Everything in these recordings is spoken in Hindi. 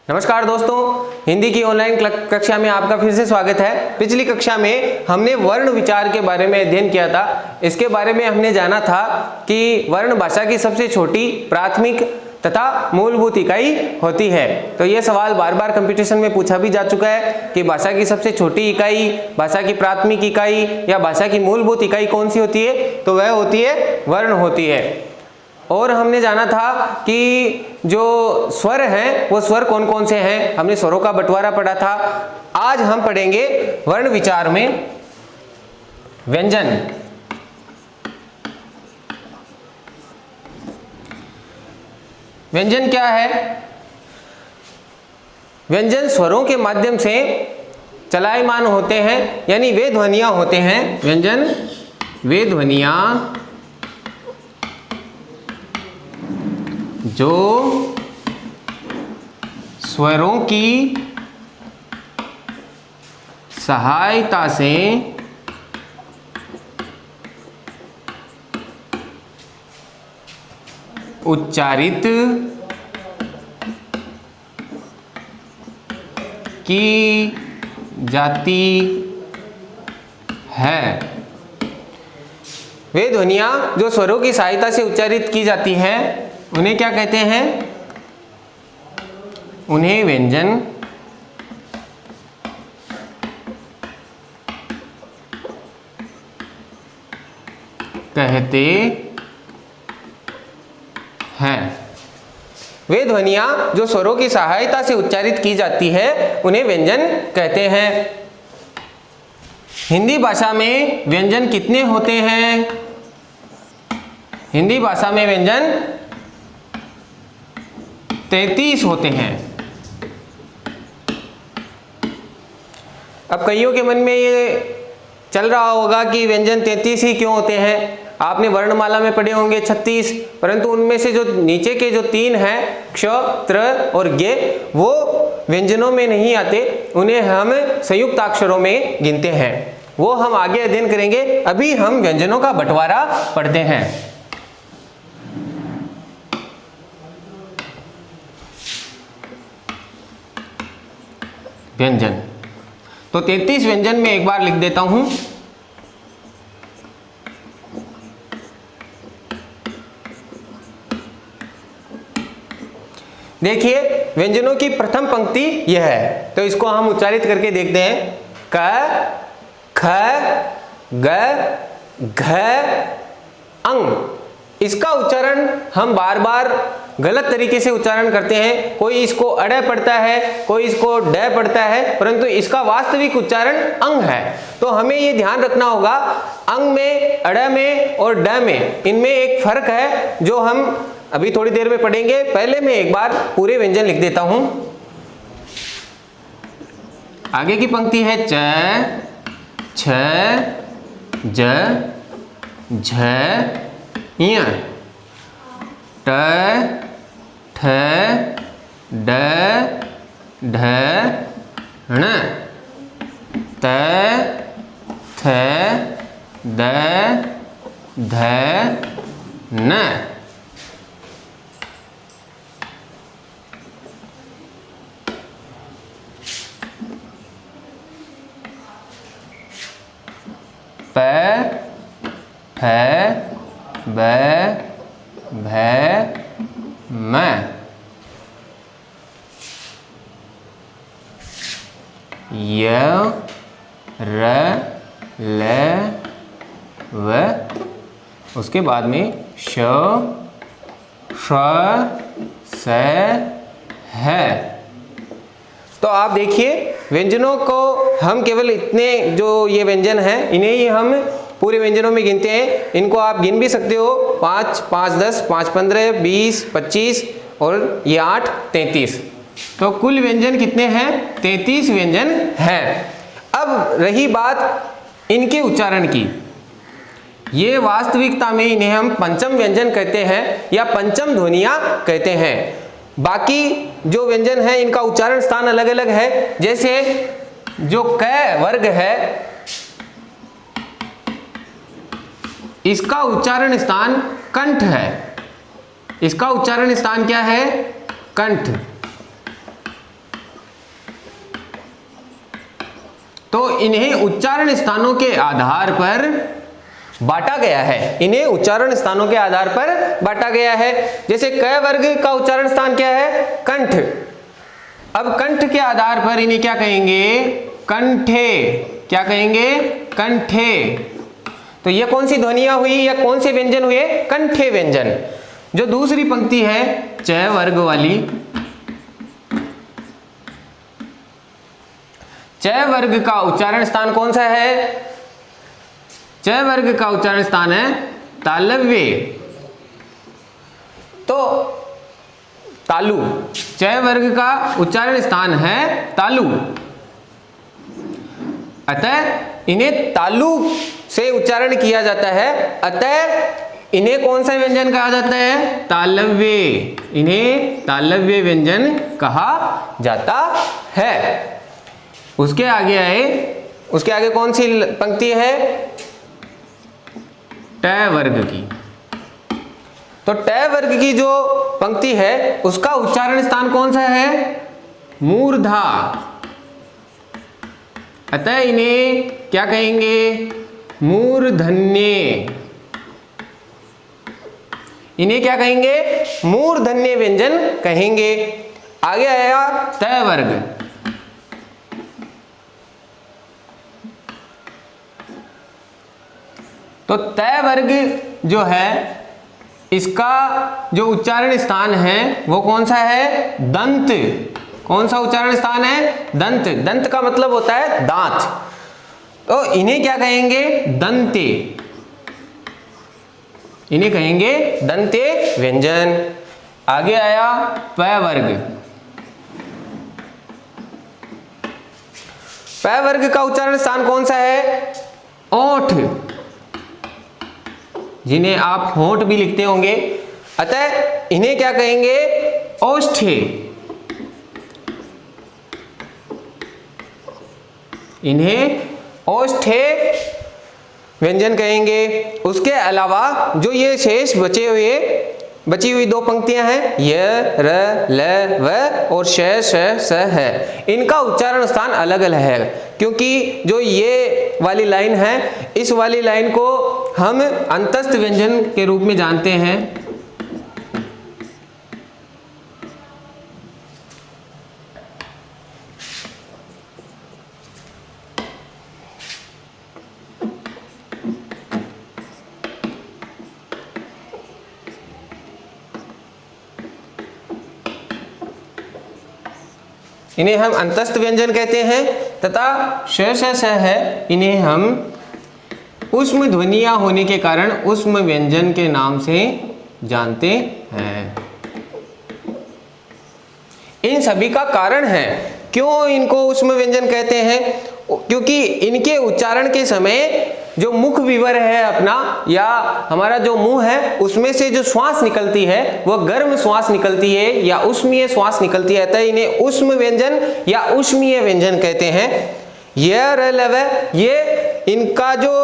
नमस्कार दोस्तों, हिंदी की ऑनलाइन कक्षा में आपका फिर से स्वागत है। पिछली कक्षा में हमने वर्ण विचार के बारे में अध्ययन किया था। इसके बारे में हमने जाना था कि वर्ण भाषा की सबसे छोटी प्राथमिक तथा मूलभूत इकाई होती है। तो ये सवाल बार बार कंपटीशन में पूछा भी जा चुका है कि भाषा की सबसे छोटी इकाई, भाषा की प्राथमिक इकाई या भाषा की मूलभूत इकाई कौन सी होती है, तो वह होती है वर्ण होती है। और हमने जाना था कि जो स्वर हैं वो स्वर कौन कौन से हैं, हमने स्वरों का बंटवारा पढ़ा था। आज हम पढ़ेंगे वर्ण विचार में व्यंजन। व्यंजन क्या है? व्यंजन स्वरों के माध्यम से चलायमान होते हैं, यानी वे ध्वनियां होते हैं। व्यंजन वे ध्वनियां जो स्वरों की सहायता से उच्चारित की जाती है। वे ध्वनियां जो स्वरों की सहायता से उच्चारित की जाती है उन्हें क्या कहते हैं? उन्हें व्यंजन कहते हैं। वे ध्वनियां जो स्वरों की सहायता से उच्चारित की जाती है उन्हें व्यंजन कहते हैं। हिंदी भाषा में व्यंजन कितने होते हैं? हिंदी भाषा में व्यंजन 33 होते हैं। अब कईयों के मन में ये चल रहा होगा कि व्यंजन 33 ही क्यों होते हैं। आपने वर्णमाला में पढ़े होंगे 36, परंतु उनमें से जो नीचे के जो 3 हैं क्ष, त्र और ज्ञ, वो व्यंजनों में नहीं आते, उन्हें हम संयुक्त अक्षरों में गिनते हैं। वो हम आगे अध्ययन करेंगे। अभी हम व्यंजनों का बंटवारा पढ़ते हैं। व्यंजन तो 33 व्यंजन में एक बार लिख देता हूं। देखिए, व्यंजनों की प्रथम पंक्ति यह है, तो इसको हम उच्चारित करके देखते हैं। क, ख, ग, घ, अंग। इसका उच्चारण हम बार बार गलत तरीके से उच्चारण करते हैं। कोई इसको अड़ पढ़ता है, कोई इसको ड पढ़ता है, परंतु इसका वास्तविक उच्चारण अंग है। तो हमें ये ध्यान रखना होगा, अंग में, अड़ में और ड में, इनमें एक फर्क है जो हम अभी थोड़ी देर में पढ़ेंगे। पहले मैं एक बार पूरे व्यंजन लिख देता हूं। आगे की पंक्ति है च, छ, ज, झ, ञ, ट, ठ, ड, ढ, ण, त, थ, द, ध, न। प, फ, ब, भ, म। य, र, ल, व। उसके बाद में श, ष, स, ह। तो आप देखिए, व्यंजनों को हम केवल इतने जो ये व्यंजन हैं इन्हें ही हम पूरे व्यंजनों में गिनते हैं। इनको आप गिन भी सकते हो, 5, 5, 10, 5, 15, 20, 25 और ये 8, 33। तो कुल व्यंजन कितने हैं? 33 व्यंजन हैं। अब रही बात इनके उच्चारण की। ये वास्तविकता में इन्हें हम पंचम व्यंजन कहते हैं या पंचम ध्वनियां कहते हैं। बाकी जो व्यंजन है इनका उच्चारण स्थान अलग अलग है। जैसे जो क वर्ग है इसका उच्चारण स्थान कंठ है। इसका उच्चारण स्थान क्या है? कंठ। तो इन्हें उच्चारण स्थानों के आधार पर बांटा गया है, इन्हें उच्चारण स्थानों के आधार पर बांटा गया है। जैसे क वर्ग का उच्चारण स्थान क्या है? कंठ। अब कंठ के आधार पर इन्हें क्या कहेंगे? कंठे। क्या कहेंगे? कंठे। तो ये कौन सी ध्वनियां हुई या कौन से व्यंजन हुए? कंठे व्यंजन। जो दूसरी पंक्ति है च वर्ग वाली, च वर्ग का उच्चारण स्थान कौन सा है? च वर्ग का उच्चारण स्थान है तालव्य। तो तालु, च वर्ग का उच्चारण स्थान है तालु, अतः इन्हें तालु से उच्चारण किया जाता है, अतः इन्हें कौन सा व्यंजन कहा जाता है? तालव्य। इन्हें तालव्य व्यंजन कहा जाता है। उसके आगे आए, उसके आगे कौन सी पंक्ति है? ट वर्ग की। तो ट वर्ग की जो पंक्ति है उसका उच्चारण स्थान कौन सा है? मूर्धा, अतः इन्हें क्या कहेंगे? मूर्धन्य। इन्हें क्या कहेंगे? मूर्धन्य व्यंजन कहेंगे। आगे आया त वर्ग। तो त वर्ग जो है इसका जो उच्चारण स्थान है वो कौन सा है? दंत। कौन सा उच्चारण स्थान है? दंत। दंत का मतलब होता है दांत। तो इन्हें क्या कहेंगे? दंते। इन्हें कहेंगे दंते व्यंजन। आगे आया प वर्ग। प वर्ग का उच्चारण स्थान कौन सा है? ओठ, जिन्हें आप होंठ भी लिखते होंगे, अतः इन्हें क्या कहेंगे? ओष्ठे। इन्हें ओष्ठे व्यंजन कहेंगे। उसके अलावा जो ये शेष बची हुई दो पंक्तियां हैं य, र, ल, व और श, श, स है, इनका उच्चारण स्थान अलग अलग है, क्योंकि जो ये वाली लाइन है इस वाली लाइन को हम अंतस्थ व्यंजन के रूप में जानते हैं। इन्हें हम अंतस्थ व्यंजन कहते हैं तथा श, श, स है, इन्हें हम उष्म ध्वनियां होने के कारण उष्म व्यंजन के नाम से जानते हैं। इन सभी का कारण है क्यों इनको उष्म व्यंजन कहते हैं, क्योंकि इनके उच्चारण के समय जो मुख विवर है अपना या हमारा जो मुंह है उसमें से जो श्वास निकलती है वह गर्म श्वास निकलती है या उष्मीय श्वास निकलती है, अतः इन्हें उष्म व्यंजन या उष्मीय व्यंजन कहते हैं। यह र, ल, व, ये इनका जो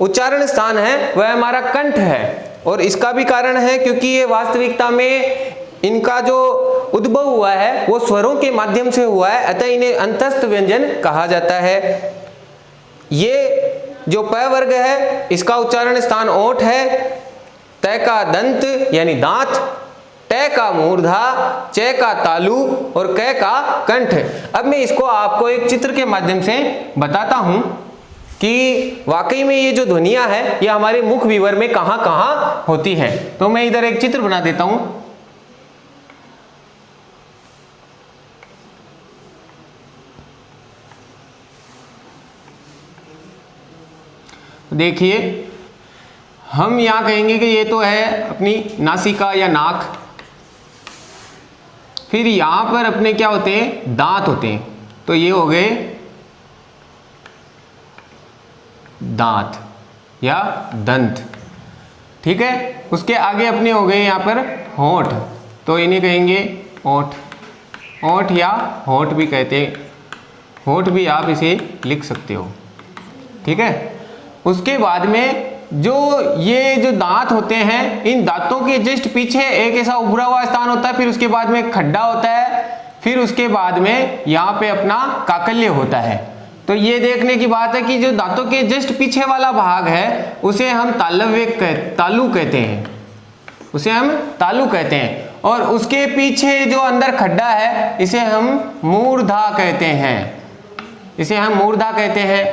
उच्चारण स्थान है वह हमारा कंठ है, और इसका भी कारण है क्योंकि ये वास्तविकता में इनका जो उद्भव हुआ है वो स्वरों के माध्यम से हुआ है, अतः इन्हें अंतस्थ व्यंजन कहा जाता है। ये जो प वर्ग है इसका उच्चारण स्थान ओठ है, त का दंत यानी दांत, ट का मूर्धा, च का तालु और क का कंठ। अब मैं इसको आपको एक चित्र के माध्यम से बताता हूं कि वाकई में ये जो ध्वनियां है ये हमारे मुख विवर में कहां कहां होती है। तो मैं इधर एक चित्र बना देता हूं। देखिए, हम यहाँ कहेंगे कि ये तो है अपनी नासिका या नाक, फिर यहाँ पर अपने क्या होते हैं? दांत होते हैं, तो ये हो गए दांत या दंत, ठीक है। उसके आगे अपने हो गए यहाँ पर होंठ, तो इन्हें कहेंगे ओठ, ओठ या होंठ भी कहते हैं, होंठ भी आप इसे लिख सकते हो, ठीक है। उसके बाद में जो ये जो दांत होते हैं, इन दांतों के जस्ट पीछे एक ऐसा उभरा हुआ स्थान होता है, फिर उसके बाद में खड्डा होता है, फिर उसके बाद में यहाँ पे अपना काकल्य होता है। तो ये देखने की बात है कि जो दांतों के जस्ट पीछे वाला भाग है उसे हम तालु कहते हैं, उसे हम तालु कहते हैं। और उसके पीछे जो अंदर खड्डा है इसे हम मूर्धा कहते हैं, इसे हम मूर्धा कहते हैं।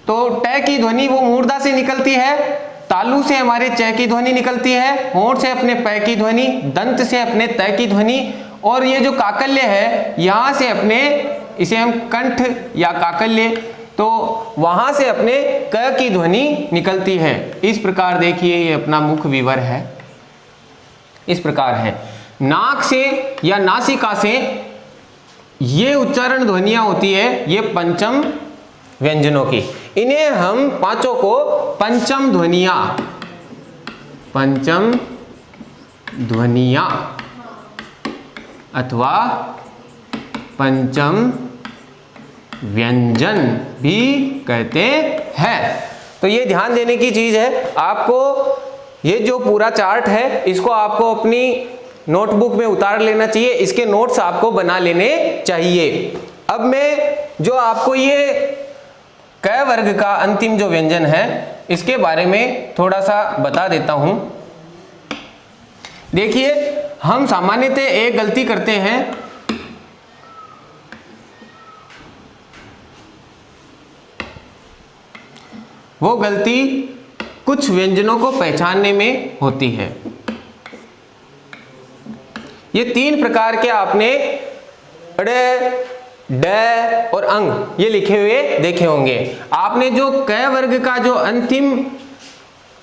तो ट की ध्वनि वो मूर्धा से निकलती है, तालु से हमारे च की ध्वनि निकलती है, होंठ से अपने प की ध्वनि, दंत से अपने त की ध्वनि, और ये जो काकल्य है यहाँ से अपने, इसे हम कंठ या काकल्य, तो वहां से अपने क की ध्वनि निकलती है। इस प्रकार देखिए ये अपना मुख विवर है, इस प्रकार है। नाक से या नासिका से ये उच्चारण ध्वनियां होती है, ये पंचम व्यंजनों की, इन्हें हम पांचों को पंचम ध्वनियां, पंचम ध्वनियां अथवा पंचम व्यंजन भी कहते हैं। तो ये ध्यान देने की चीज है। आपको ये जो पूरा चार्ट है इसको आपको अपनी नोटबुक में उतार लेना चाहिए, इसके नोट्स आपको बना लेने चाहिए। अब मैं जो आपको ये क वर्ग का अंतिम जो व्यंजन है इसके बारे में थोड़ा सा बता देता हूं। देखिए हम सामान्यतः एक गलती करते हैं, वो गलती कुछ व्यंजनों को पहचानने में होती है। ये तीन प्रकार के आपने ड, ड और अंग ये लिखे हुए देखे होंगे। आपने जो क वर्ग का जो अंतिम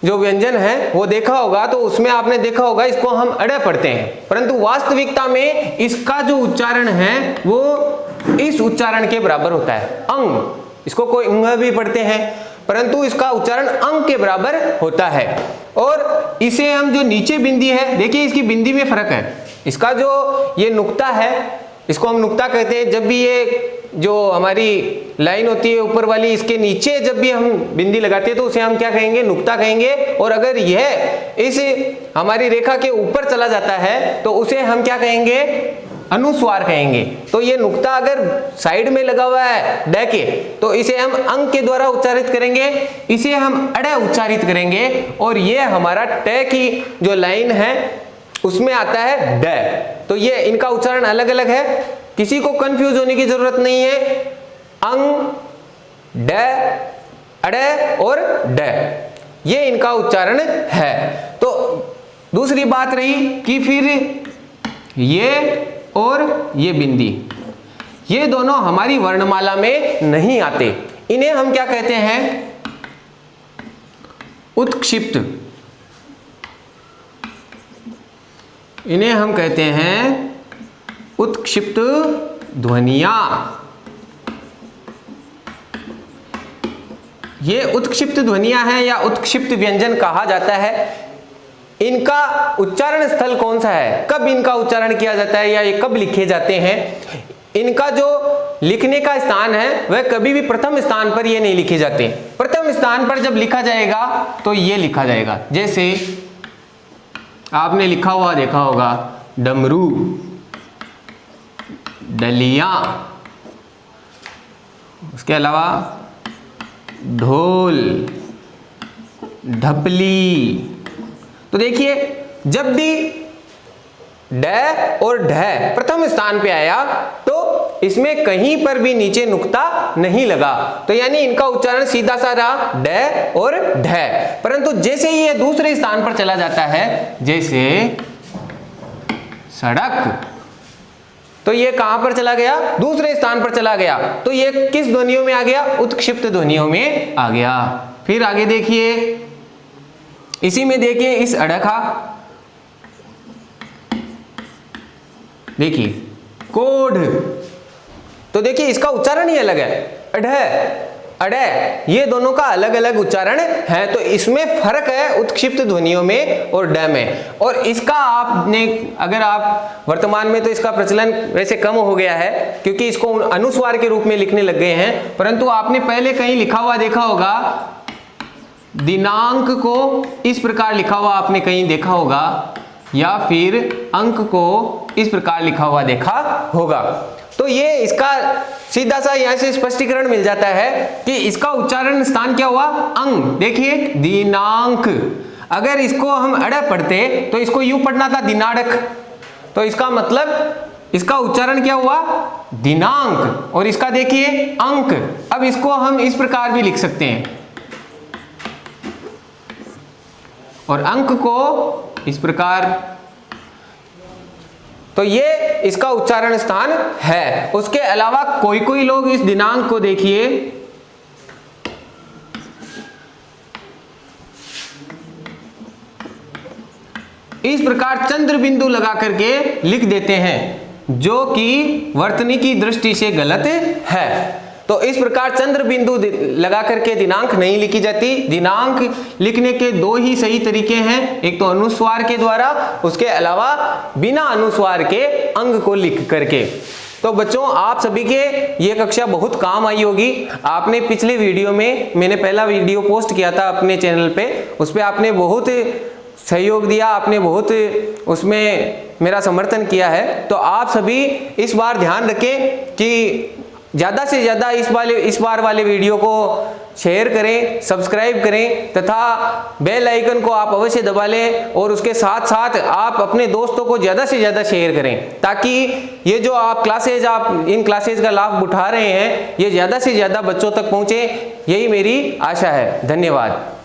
जो व्यंजन है वो देखा होगा, तो उसमें आपने देखा होगा इसको हम अड़ पढ़ते हैं, परंतु वास्तविकता में इसका जो उच्चारण है वो इस उच्चारण के बराबर होता है, अंग। इसको कोई अंग भी पढ़ते हैं, परंतु इसका उच्चारण अंग के बराबर होता है। और इसे हम जो नीचे बिंदी है, देखिए इसकी बिंदी में फर्क है। इसका जो ये नुक्ता है इसको हम नुक्ता कहते हैं। जब भी ये जो हमारी लाइन होती है ऊपर वाली, इसके नीचे जब भी हम बिंदी लगाते हैं तो उसे हम क्या कहेंगे, नुक्ता कहेंगे। और अगर यह इस हमारी रेखा के ऊपर चला जाता है तो उसे हम क्या कहेंगे, अनुस्वार कहेंगे। तो ये नुक्ता अगर साइड में लगा हुआ है ड के, तो इसे हम अंग के द्वारा उच्चारित करेंगे, इसे हम अड़ उच्चारित करेंगे। और ये हमारा ट की जो लाइन है उसमें आता है ड। तो ये इनका उच्चारण अलग अलग है, किसी को कंफ्यूज होने की जरूरत नहीं है। अंग, ड, अड़ और ड, ये इनका उच्चारण है। तो दूसरी बात रही कि फिर ये और ये बिंदी, ये दोनों हमारी वर्णमाला में नहीं आते। इन्हें हम क्या कहते हैं, उत्क्षिप्त। इन्हें हम कहते हैं उत्क्षिप्त ध्वनियां। ये उत्क्षिप्त ध्वनियां हैं या उत्क्षिप्त व्यंजन कहा जाता है। इनका उच्चारण स्थल कौन सा है, कब इनका उच्चारण किया जाता है या ये कब लिखे जाते हैं। इनका जो लिखने का स्थान है वह कभी भी प्रथम स्थान पर ये नहीं लिखे जाते। प्रथम स्थान पर जब लिखा जाएगा तो ये लिखा जाएगा, जैसे आपने लिखा हुआ देखा होगा डमरू, डलिया, उसके अलावा ढोल, ढपली। तो देखिए जब भी ड और ढ प्रथम स्थान पे आया तो इसमें कहीं पर भी नीचे नुक्ता नहीं लगा, तो यानी इनका उच्चारण सीधा सा रहा ड और ढ। परंतु जैसे ही ये दूसरे स्थान पर चला जाता है, जैसे सड़क, तो ये कहां पर चला गया, दूसरे स्थान पर चला गया। तो ये किस ध्वनियों में आ गया, उत्क्षिप्त ध्वनियों में आ गया। फिर आगे देखिए, इसी में देखिए इस अड़खा, देखिए कोढ़, तो देखिए इसका उच्चारण ही अलग है, अढ़, अड़, ये दोनों का अलग अलग उच्चारण है। तो इसमें फर्क है उत्क्षिप्त ध्वनियों में और ड में। और इसका आपने, अगर आप वर्तमान में तो इसका प्रचलन वैसे कम हो गया है क्योंकि इसको अनुस्वार के रूप में लिखने लग गए हैं, परंतु आपने पहले कहीं लिखा हुआ देखा होगा, दिनांक को इस प्रकार लिखा हुआ आपने कहीं देखा होगा, या फिर अंक को इस प्रकार लिखा हुआ देखा होगा। तो ये इसका सीधा सा यहाँ से स्पष्टीकरण मिल जाता है कि इसका उच्चारण स्थान क्या हुआ, अंग। देखिए दिनांक, अगर इसको हम अड़ पढ़ते तो इसको यूं पढ़ना था दिनाड़क, तो इसका मतलब इसका उच्चारण क्या हुआ, दिनांक, और इसका देखिए अंक। अब इसको हम इस प्रकार भी लिख सकते हैं, और अंक को इस प्रकार। तो ये इसका उच्चारण स्थान है। उसके अलावा कोई कोई लोग इस दिनांक को देखिए इस प्रकार चंद्र बिंदु लगा करके लिख देते हैं, जो कि वर्तनी की दृष्टि से गलत है। तो इस प्रकार चंद्र बिंदु लगा करके दिनांक नहीं लिखी जाती। दिनांक लिखने के दो ही सही तरीके हैं, एक तो अनुस्वार के द्वारा, उसके अलावा बिना अनुस्वार के अंग को लिख करके। तो बच्चों आप सभी के ये कक्षा बहुत काम आई होगी। आपने पिछले वीडियो में, मैंने पहला वीडियो पोस्ट किया था अपने चैनल पे, उस पर आपने बहुत सहयोग दिया, आपने बहुत उसमें मेरा समर्थन किया है। तो आप सभी इस बार ध्यान रखें कि ज़्यादा से ज़्यादा इस बार वाले वीडियो को शेयर करें, सब्सक्राइब करें, तथा बेल आइकन को आप अवश्य दबा लें, और उसके साथ साथ आप अपने दोस्तों को ज़्यादा से ज़्यादा शेयर करें, ताकि ये जो आप इन क्लासेज का लाभ उठा रहे हैं ये ज़्यादा से ज़्यादा बच्चों तक पहुँचे। यही मेरी आशा है। धन्यवाद।